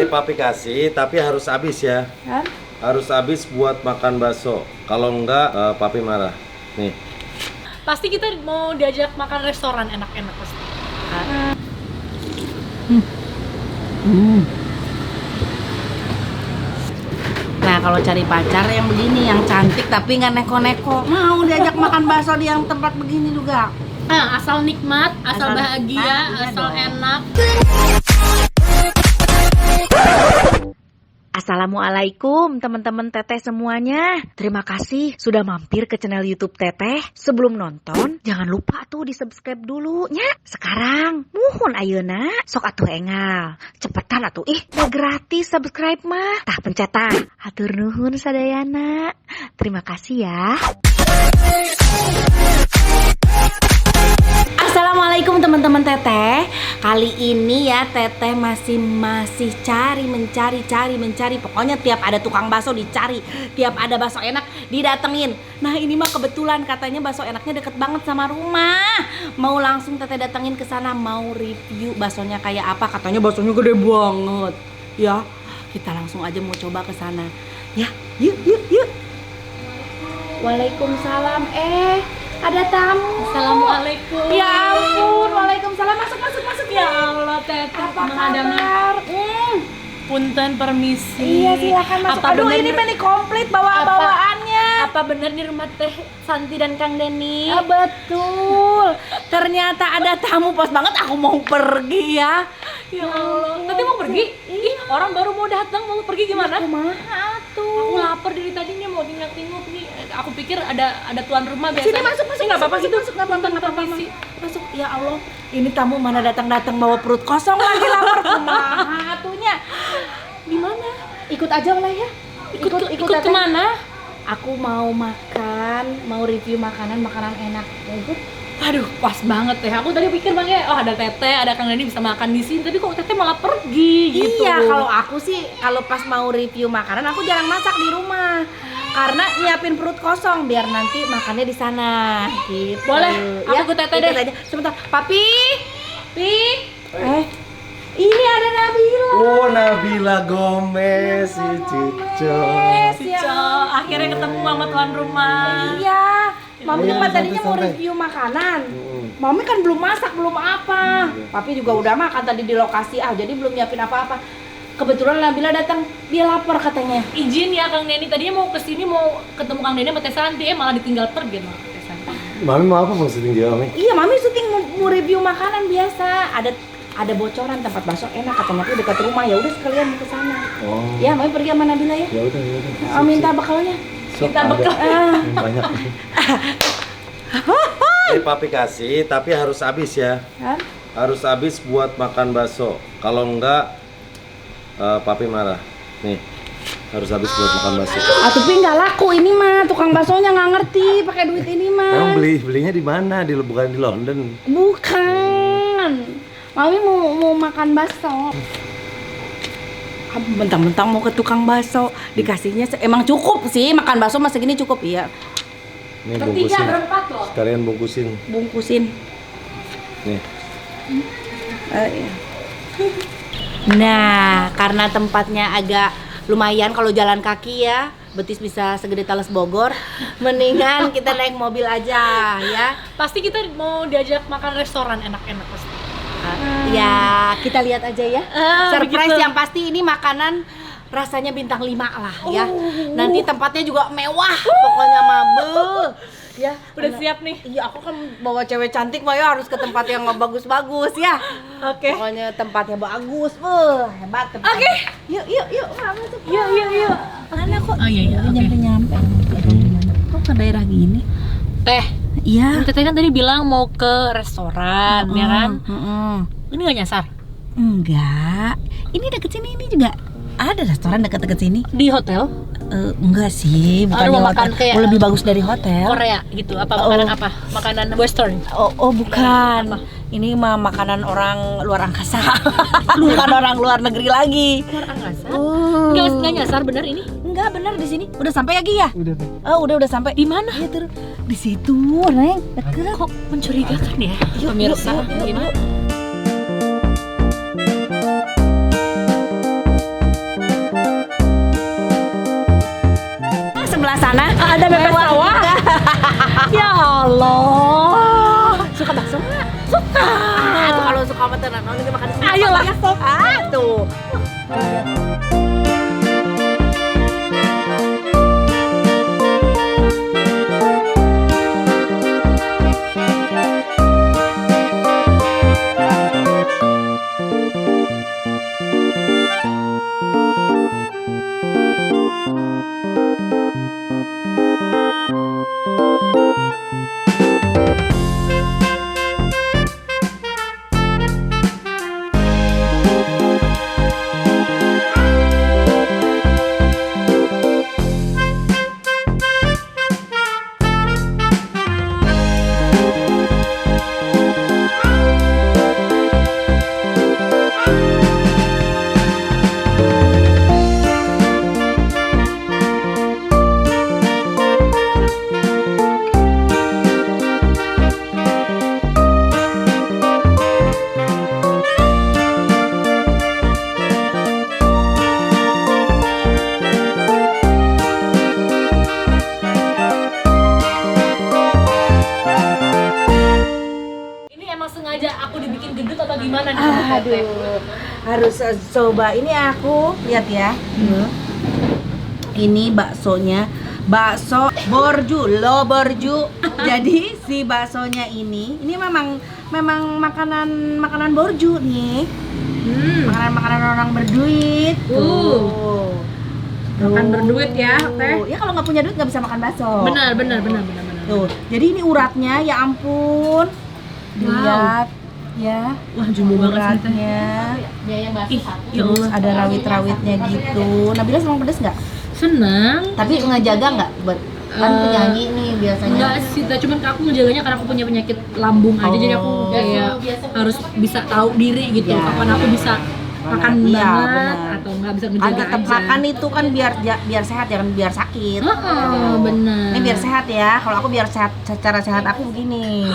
Papi kasih, tapi harus habis ya. Kan? Harus habis buat makan bakso. Kalau enggak, papi marah. Nih. Pasti kita mau diajak makan restoran enak-enak pasti. Nah, kalau cari pacar yang begini, yang cantik tapi nggak neko-neko, mau diajak makan bakso di yang tempat begini juga. Nah, asal nikmat, asal bahagia, bahagia asal dong. enak. Assalamualaikum teman-teman Teteh semuanya. Terima kasih sudah mampir ke channel YouTube Teteh. Sebelum nonton, jangan lupa tuh di subscribe dulu nya. Sekarang, muhun ayeuna, sok atuh engal. Cepetan atuh, udah gratis subscribe mah. Tah pencet tah. Hatur nuhun sadayana. Terima kasih ya. Assalamualaikum teman-teman Teteh. Kali ini ya Teteh masih mencari. Pokoknya tiap ada tukang bakso dicari, tiap ada bakso enak didatengin. Nah ini mah kebetulan katanya bakso enaknya deket banget sama rumah. Mau langsung Teteh datengin ke sana, mau review baksonya kayak apa. Katanya baksonya gede banget. Ya, kita langsung aja mau coba ke sana. Ya, yuk. Waalaikumsalam. Ada tamu. Assalamualaikum. Ya ampun, waalaikumsalam. Masuk. Ya Allah, Teteh. Apa Emang ada kabar? punten permisi. Iya, silakan masuk. Apa Aduh, bener ini mah komplit bawaannya. Apa benar di rumah Teh Santi dan Kang Denny? Betul. Ternyata ada tamu, pas banget aku mau pergi ya. Ya Allah. Tadi mau pergi? Ih, orang baru mau datang, mau pergi gimana? Kumaha Aku tuh? lapar dari tadi nih, mau tinggal-tinggal nih. Aku pikir ada tuan rumah biasa. Sini masuk. Nggak apa-apa sih, nggak apa-apa. permisi. Masuk. Ya Allah, ini tamu mana datang bawa perut kosong lagi, lapar. Kumaha atunya? Di mana? Ikut aja lah ya. Ikut Teteh. kemana? Aku mau makan, mau review makanan enak. Mau ikut? Aduh, pas banget Teh. Aku tadi pikir Bang ya, oh ada Teteh, ada Kang Denny bisa makan di sini. Tapi kok Teteh malah pergi gitu. Iya, kalau aku sih kalau pas mau review makanan aku jarang masak di rumah. Karena nyiapin perut kosong biar nanti makannya di sana. Gitu. Boleh, aku ikut Teteh deh. ikut aja. Sebentar. Papi. Ini ada Nabila. Oh, Nabila Gomez, si Cico. Cico, akhirnya ketemu sama tuan rumah. Iya. Mami Iya, mah tadinya mau santai. review makanan. Mami kan belum masak, belum apa. Papi juga udah makan tadi di lokasi jadi belum nyiapin apa-apa. Kebetulan Nabila datang, dia lapar katanya. Izin ya Kang Denny, tadinya mau kesini mau ketemu Kang Denny sama Teh Santi, malah ditinggal pergi sama Teh Santi. Mami mau apa maksudnya dia, Mami? Iya, Mami syuting mau review makanan biasa. Ada bocoran tempat bakso enak katanya tuh dekat rumah. Ya udah sekalian mau ke sana. Oh. Ya, Mami pergi sama Nabila ya. Ya udah. Minta bekalnya. Kita bekal. Banyak. Papi kasih, tapi harus habis ya. Kan? Harus habis buat makan bakso. Kalau enggak, papi marah. Nih, harus habis buat makan bakso. Tapi nggak laku ini mah, tukang baksonya nggak ngerti pakai duit ini mah. Emang belinya di mana? Bukan di London. Bukan. Mami mau makan bakso. Mentang-mentang mau ke tukang bakso, dikasihnya emang cukup sih, makan bakso masa gini cukup. Iya. Nih Bertiga, bungkusin. berempat loh. Sekalian bungkusin. Nih. Iya. Nah, karena tempatnya agak lumayan kalau jalan kaki ya, betis bisa segede Talas Bogor, mendingan kita naik mobil aja ya. Pasti kita mau diajak makan restoran enak-enak pasti. Ya, kita lihat aja ya. Surprise begitu. yang pasti ini makanan rasanya bintang 5 lah ya. Nanti tempatnya juga mewah, pokoknya mabel. Ya, Udah siap nih. Iya, aku kan bawa cewek cantik mah ya harus ke tempat yang bagus-bagus ya. Oke. Pokoknya tempatnya bagus. Hebat tempatnya. Oke. Yuk, masuk. Yuk. Mana kok? Oh iya, oke. Nyampe. Kok ke daerah gini? Teh, Iya. Teteh kan tadi bilang mau ke restoran, ya kan? Ini nggak nyasar? Enggak. Ini deket sini ini juga ada restoran deket-deket sini. Di hotel? Enggak sih, bukan Aduh, di mau hotel. makan kayak Lebih bagus dari hotel. Korea gitu? Apa makanan apa? Makanan western? Oh bukan. Ini mah makanan orang luar angkasa. Bukan orang luar negeri lagi. Luar angkasa? Oh. Nggak nyasar bener ini? Enggak, benar di sini. Udah sampai lagi ya? Udah. Oh, udah sampai. Di mana? Iya, turun. Di situ, Neng. Deket. Kok mencurigakan ya, Yuk, pemirsa? yuk. Gimana? non ini makan di sini. Ayolah, ya. Ah, tuh. Ini emang sengaja aku dibikin gendut atau gimana nih? sama Teteh? Aduh, harus coba. Ini aku lihat ya. Ini baksonya, bakso borju, lo borju. Jadi si baksonya ini memang makanan borju nih. Makanan orang berduit. Tuh. Makan berduit ya, Teh. Ya kalau nggak punya duit nggak bisa makan bakso. Benar. Tuh, jadi ini uratnya, ya ampun. Dilihat, ya. Wah, jumbo banget sih, Teh. Uratnya. Ih, ya Terus Allah. ada rawit-rawitnya gitu. Nabila senang pedes nggak? Senang. Tapi ngejaga nggak? Kan penyanyi nih biasanya. Enggak sih, Teh. Cuman aku ngejaganya karena aku punya penyakit lambung aja, jadi aku Oh. kayak harus bisa tahu diri gitu. Ya. Kapan aku bisa makan Iya, banget benar. atau nggak bisa Kan ngejaga tetap aja. makan itu kan biar sehat, jangan biar sakit. Benar. Ini biar sehat ya. Kalau aku biar sehat, secara sehat aku begini.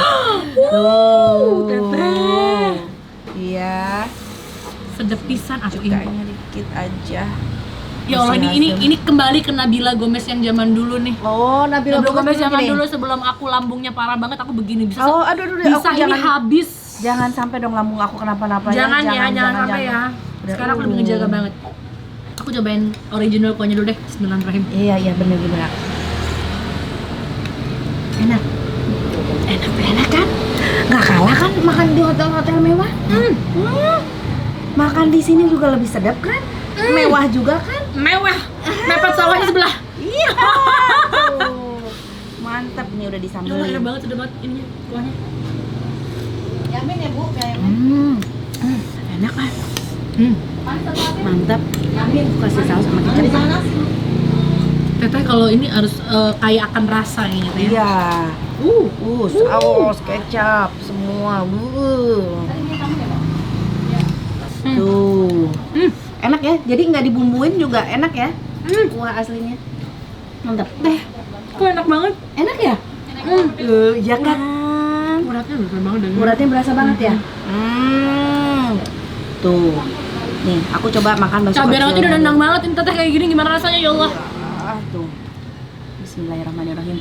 Tuh. Teteh. Iya. Sedep pisan aku ini. Kayaknya dikit aja. Ya Allah, ini kembali ke Nabila Gomez yang zaman dulu nih. Oh, Nabila Gomez zaman begini. dulu sebelum aku lambungnya parah banget, aku begini bisa Oh, aduh, bisa aku ini habis. jangan sampai dong lambung aku kenapa-napa Jangan ya. jangan sampai ya. Sekarang aku lebih ngejaga banget. Aku cobain original kuahnya dulu deh. Bismillahirrahmanirrahim. Iya bener. Enak kan? Nggak kalah kan makan di hotel-hotel mewah? Makan di sini juga lebih sedap kan? Mewah juga kan? Mewah. Mepet sawahnya sebelah. Iya. Mantap nih udah Ya Allah, disambelin. enak banget, sedap banget ininya kuahnya. Yamin ya Bu, enak kan? Mantap. Kasih saus sama kecap. Teteh kalau ini harus kaya akan rasa ini Teh. Iya. Saus, kecap, semua. Tuh. Enak ya. Jadi nggak dibumbuin juga enak ya. Kuah aslinya. Mantap. Teh, kok enak banget. Enak ya? Iya kan. Uratnya berasa banget dan Uratnya berasa banget ya. Tuh. Nih, aku coba makan bakso cabai kecil rawitnya udah dulu. nendang banget ini Teteh, kayak gini gimana rasanya ya Allah. Tuh. Bismillahirrahmanirrahim.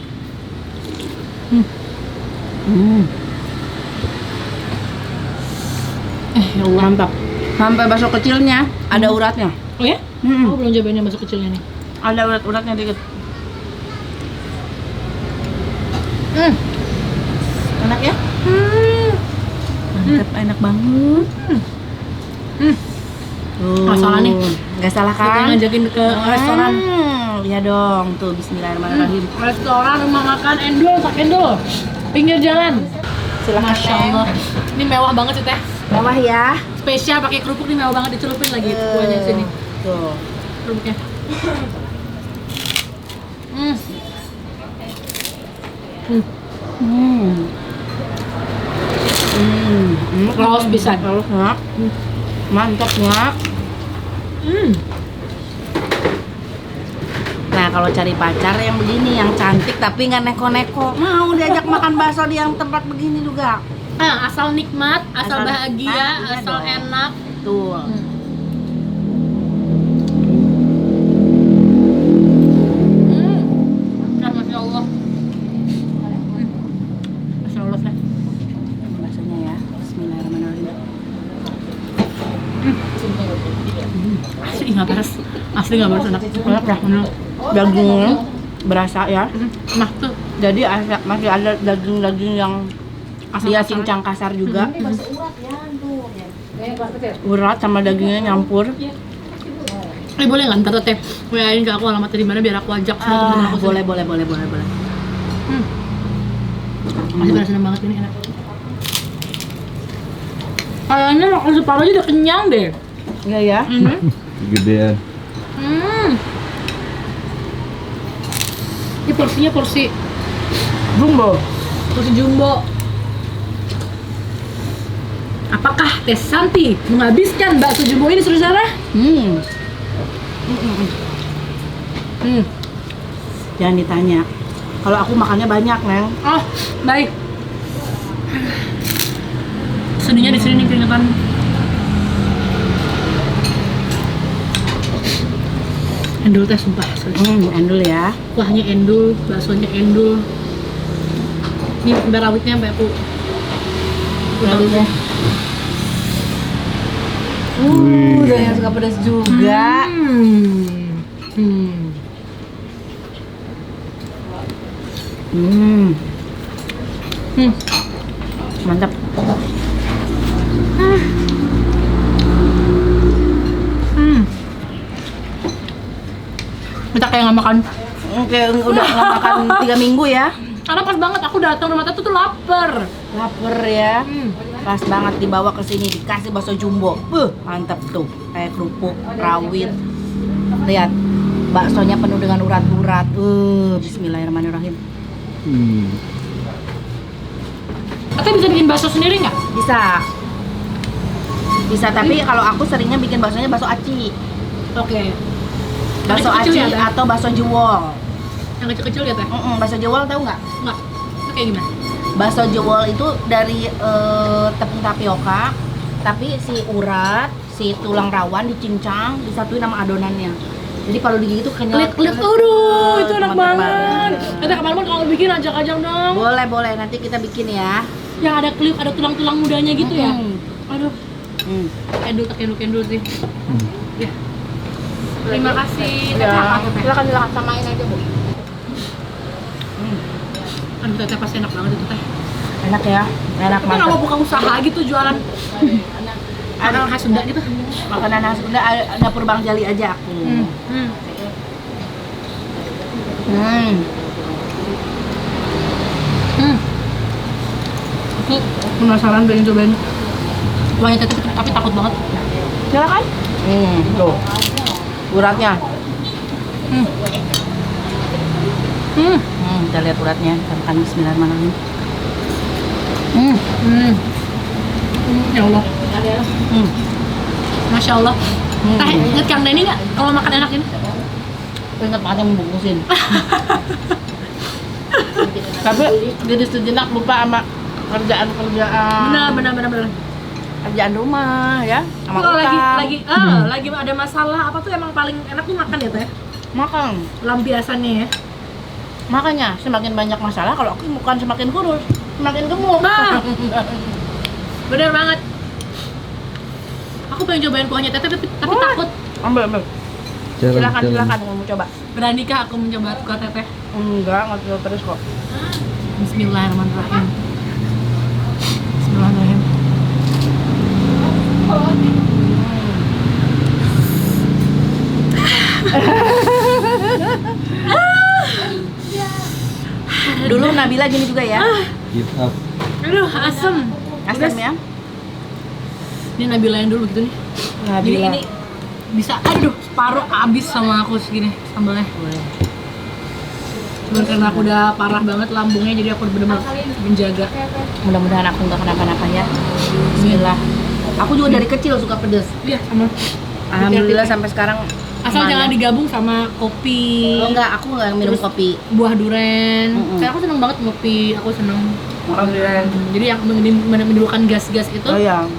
Ya Allah. Mantap. Sampai bakso kecilnya ada uratnya. Oh ya? Aku belum cobain yang masuk kecilnya nih. Ada urat-uratnya dikit. Enak ya? Mantap, enak banget. Tuh. Nggak salah nih. Nggak salah Kita kan? ngajakin ke restoran. Iya dong, tuh bismillahirrahmanirrahim. Restoran rumah makan Endul, Pak Endul. Pinggir jalan. Silakan. Masya Allah. Ini mewah banget sih Teh. Mewah ya. Spesial pakai kerupuk nih, mewah banget, dicelupin lagi kuahnya sini. Tuh. Kerupuknya. Laos bisa. Laos nggak? Mantap nggak? Nah kalau cari pacar yang begini, yang cantik tapi nggak neko-neko, mau diajak makan bakso di yang tempat begini juga. Asal nikmat, asal Asal bahagia, bahagia asal dong. enak. Tuh. Masya Allah. Masya Allah Teh. Baksonya ya. Bismillahirrahmanirrahim. Asli nggak peres, enak. Enak ya. Dagingnya berasa ya. Nah tuh, Jadi masih ada daging-daging yang dia cincang kasar juga. Urat sama dagingnya nyampur. boleh nggak ntar Teteh WA-in ke aku alamatnya di mana biar aku ajak semua temen aku sini. Boleh. Masih pada seneng banget ini enak. Kayaknya makan separuh aja udah kenyang deh. Iya ya. Gedean. Ini porsinya porsi jumbo. Apakah Teh Santi menghabiskan bakso jumbo ini, saudara? Jangan ditanya. Kalau aku makannya banyak, Neng. Oh, baik. Sedihnya di sini nih keringetan. Endul teh sumpah. Endul ya. Kuahnya endul, baksonya endul. Ini cabai rawitnya sampai aku. Rawitnya. Udah yang suka pedas juga. Mantap. Kita kayak nggak makan. Kayak udah nggak makan 3 minggu ya. Karena pas banget aku datang rumah Tata tuh lapar. Laper ya. Pas banget dibawa ke sini dikasih bakso jumbo. Mantap tuh. Kayak kerupuk, rawit. Lihat. Baksonya penuh dengan urat-urat. Bismillahirrahmanirrahim. Atau bisa bikin bakso sendiri nggak? Bisa, tapi kalau aku seringnya bikin baksonya bakso aci. Oke. Bakso Yang aci kecil ya, Teh? atau bakso jewol. Yang kecil-kecil ya Teh? Bakso jewol tahu nggak? Nggak. Itu kayak gimana? Bakso jewol itu dari tepung tapioka, tapi si urat, si tulang rawan dicincang, disatuin sama adonannya. Jadi kalau digigit tuh kenyal. Klik, aduh, itu enak mantap banget. Nanti kapan-kapan kalau bikin ajak-ajak dong. Boleh, nanti kita bikin ya. Yang ada klip, ada tulang-tulang mudanya gitu ya. Aduh, kendul sih. Ya. Terima kasih. Ya, silakan samain aja, Bu. Aduh, Teteh pasti enak banget itu Teh. Enak ya, enak Tapi nggak mau banget. buka usaha gitu jualan makanan khas Sunda gitu. Makanan khas Sunda dapur Bang Jali aja aku. Aku penasaran pengen cobain kuahnya Teteh tapi takut banget. Silakan. Tuh. Uratnya. Kita lihat uratnya. Kita makan bismillahirrahmanirrahim. Ya Allah. Masya Allah. Teh, inget Kang Denny nggak kalau makan enak ini? Ingat makannya membungkusin. Tapi jadi sejenak lupa sama kerjaan Benar. kerjaan rumah ya, sama Kalau utang. lagi ada masalah apa tuh emang paling enak tuh makan ya Teh? Makan. Lampiasannya ya. Makanya semakin banyak masalah, kalau aku bukan semakin kurus, semakin gemuk. Nah. Bener banget. Aku pengen cobain kuahnya Teteh tapi takut. Ambil. Silakan mau coba. Beranikah aku mencoba kuah Teteh? Enggak terlalu pedes kok. Bismillahirrahmanirrahim. Dulu Nabila gini juga ya. Give up. Aduh, asem. Asam ya. Ini Nabila yang dulu gitu nih. Jadi ini bisa, aduh, separuh habis sama aku segini sambalnya. Cuman karena aku udah parah banget lambungnya, jadi aku bener-bener menjaga. Mudah-mudahan aku nggak kenapa-napa ya. Bismillah. Aku juga dari kecil suka pedas. Iya, sama. Alhamdulillah sampai sekarang. Asal lumayan. jangan digabung sama kopi. Oh enggak, aku nggak minum Terus kopi. buah duren. Mm-mm. Karena aku seneng banget ngopi, aku seneng. Alhamdulillah. Jadi yang menimbulkan gas-gas itu, Oh ya,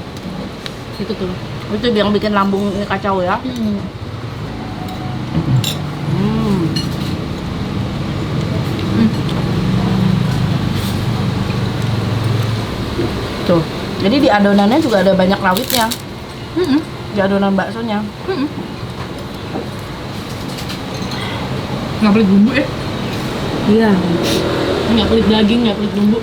itu tuh. itu yang bikin lambung ini kacau ya. Tuh. Jadi di adonannya juga ada banyak rawitnya. di adonan baksonya. Nggak pelit bumbu ya? Iya. Nggak pelit daging, nggak pelit bumbu.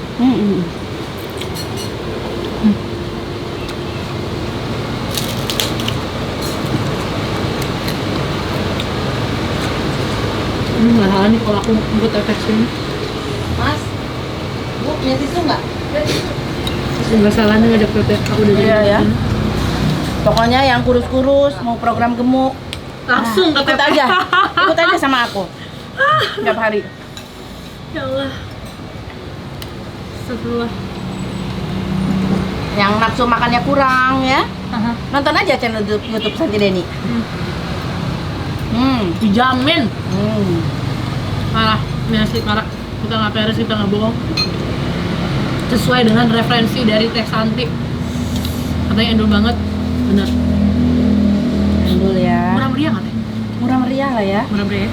Nggak salah nih kalau aku buat tetes ini. Mas, Bu, punya tisu nggak? Nggak salah nih ngajak tetes. Aku udah Iya, jadi ya. Pokoknya yang kurus-kurus mau program gemuk langsung ke ikut tetes. aja, ikut aja sama aku tiap hari. Ya Allah. Astagfirullah. Yang nafsu makannya kurang ya, nonton aja channel YouTube Santi Deni. Dijamin. Parah, ini asli parah. Kita nggak peres, kita nggak bohong. Sesuai dengan referensi dari Teh Santi. Katanya endul banget, bener. Endul ya. Murah meriah nggak Teh? Murah meriah lah ya. Murah meriah.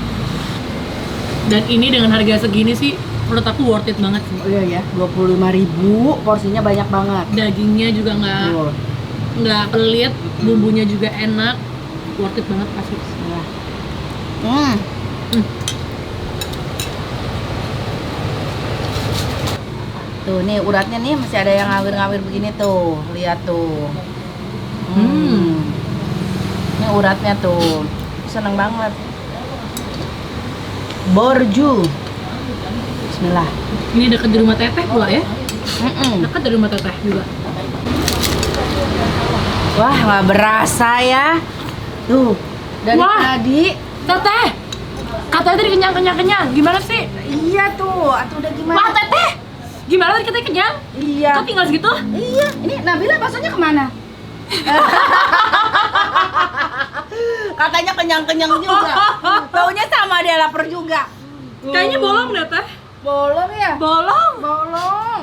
Dan ini dengan harga segini sih, menurut aku worth it banget sih. Oh iya ya, 25.000, porsinya banyak banget. Dagingnya juga nggak pelit, bumbunya juga enak, worth it banget pasti. Tuh nih uratnya nih masih ada yang ngawir-ngawir begini tuh, lihat tuh. Ini uratnya tuh, seneng banget. Borju. Bismillah. Ini dekat di rumah Teteh pula ya? Dekat dari rumah Teteh juga. Wah, nggak berasa ya. Tuh, dari Wah. tadi. Teteh, katanya tadi kenyang. Gimana sih? Iya tuh, atau udah gimana? Wah Teteh, gimana tadi katanya kenyang? Iya. Kok tinggal segitu? Iya, ini Nabila baksonya kemana? Katanya kenyang-kenyang juga. Taunya sama dia lapar juga. Kayaknya bolong deh Teh. Bolong ya? Bolong. Bolong.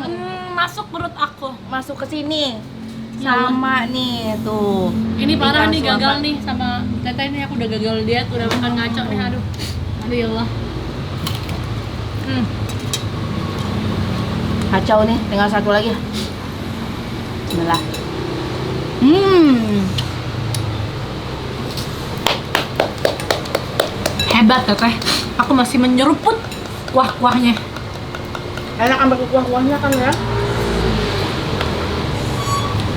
Masuk perut aku. Masuk ke sini. Ya Allah. Sama nih tuh. Ini parah nih, Ikan gagal suapan. nih sama Teteh ini, aku udah gagal diet, udah makan ngaco nih, aduh. Aduh ya Allah. Kacau nih, tinggal satu lagi. Bismillah. Hebat Teteh. Aku masih menyeruput kuah-kuahnya. Enak ambil kuah-kuahnya kan ya?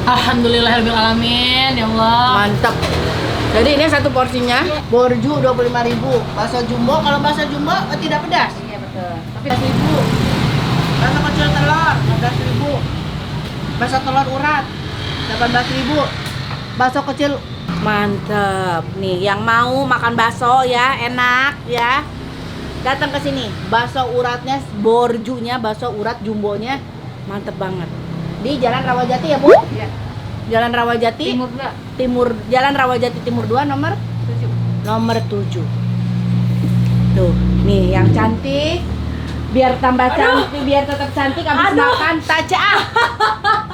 Alhamdulillahirobbilalamin, ya Allah. Mantap. Jadi ini satu porsinya borju 25.000. Bakso jumbo, kalau bakso jumbo tidak pedas. Iya betul. Tapi 15.000. Bakso kecil telur 15.000. Bakso telur urat 18.000. Bakso kecil mantep. Nih yang mau makan bakso ya, enak ya. Datang ke sini. Bakso uratnya, borjunya, bakso urat jumbonya mantep banget. Di Jalan Rawajati ya, Bu? Iya. Jalan Rawajati Timur, Jalan Rawajati Timur 2 nomor 7. Tuh, nih yang cantik. Biar tambah cantik, biar tetap cantik habis makan taca.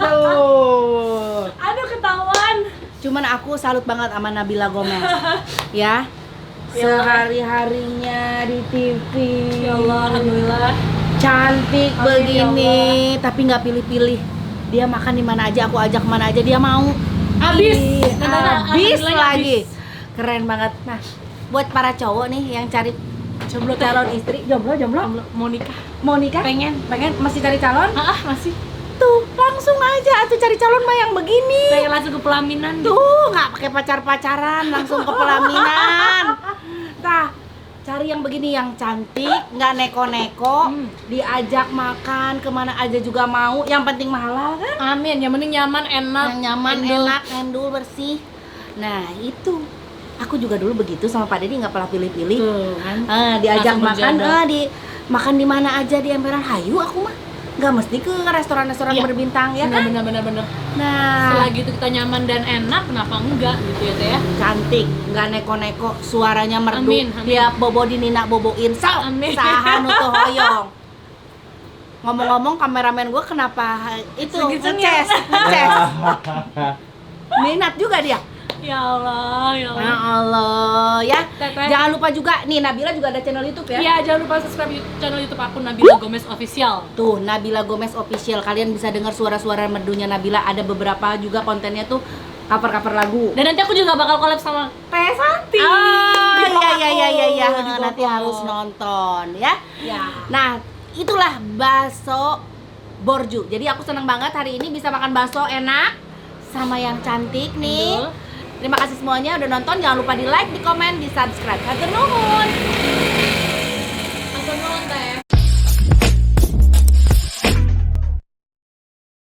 Tuh. Aduh ketahuan. Cuman aku salut banget sama Nabila Gomez. Ya. Sehari-harinya di TV. Ya Allah, alhamdulillah. Cantik Amin, begini, tapi nggak pilih-pilih. Dia makan di mana aja, aku ajak kemana aja dia mau. Habis. Ih, habis Alhamdulillah, lagi. habis. Keren banget. Nah, buat para cowok nih yang cari Jomblo calon istri, jomblo. Mau nikah. Mau nikah? Pengen. Masih cari calon? Masih. Tuh, langsung aja atuh cari calon mah yang begini. Pengen langsung ke pelaminan. Tuh, nggak pakai pacaran, langsung ke pelaminan. Nah, cari yang begini, yang cantik, nggak neko-neko, diajak makan kemana aja juga mau. Yang penting halal kan? Amin. Yang penting nyaman, enak. Yang nyaman, endul. enak, endul, bersih. Nah, itu. Aku juga dulu begitu sama Pak Deddy, nggak pernah pilih-pilih. Tuh kan. Diajak Langsung makan, berjodoh. makan di mana aja di emperan hayu aku mah. Nggak mesti ke restoran-restoran Iya. berbintang ya kan? Bener. Nah, Selagi itu kita nyaman dan enak, kenapa enggak gitu ya Teh ya? cantik, nggak neko-neko, suaranya merdu. Amin, amin. Dia bobo di Nina boboin, sok Amin. saha nu teu hoyong. Ngomong-ngomong kameramen gue kenapa itu Segitu ngeces. Minat juga dia. Ya Allah, ya Ya Allah ya. Teteh. Jangan lupa juga nih Nabila juga ada channel YouTube ya. Iya, jangan lupa subscribe channel YouTube aku Nabila Gomez Official. Tuh Nabila Gomez Official, kalian bisa dengar suara-suara merdunya Nabila. Ada beberapa juga kontennya tuh cover lagu. Dan nanti aku juga bakal collab sama Teh Santi. Oh, Di vlog iya, aku, di nanti vlog. harus nonton ya. Ya. Nah, itulah bakso Borju. Jadi aku senang banget hari ini bisa makan bakso enak sama yang cantik nih. Betul. Terima kasih semuanya udah nonton. Jangan lupa di like, di komen, di subscribe. Hatur nuhun. Hatur nuhun, Teh.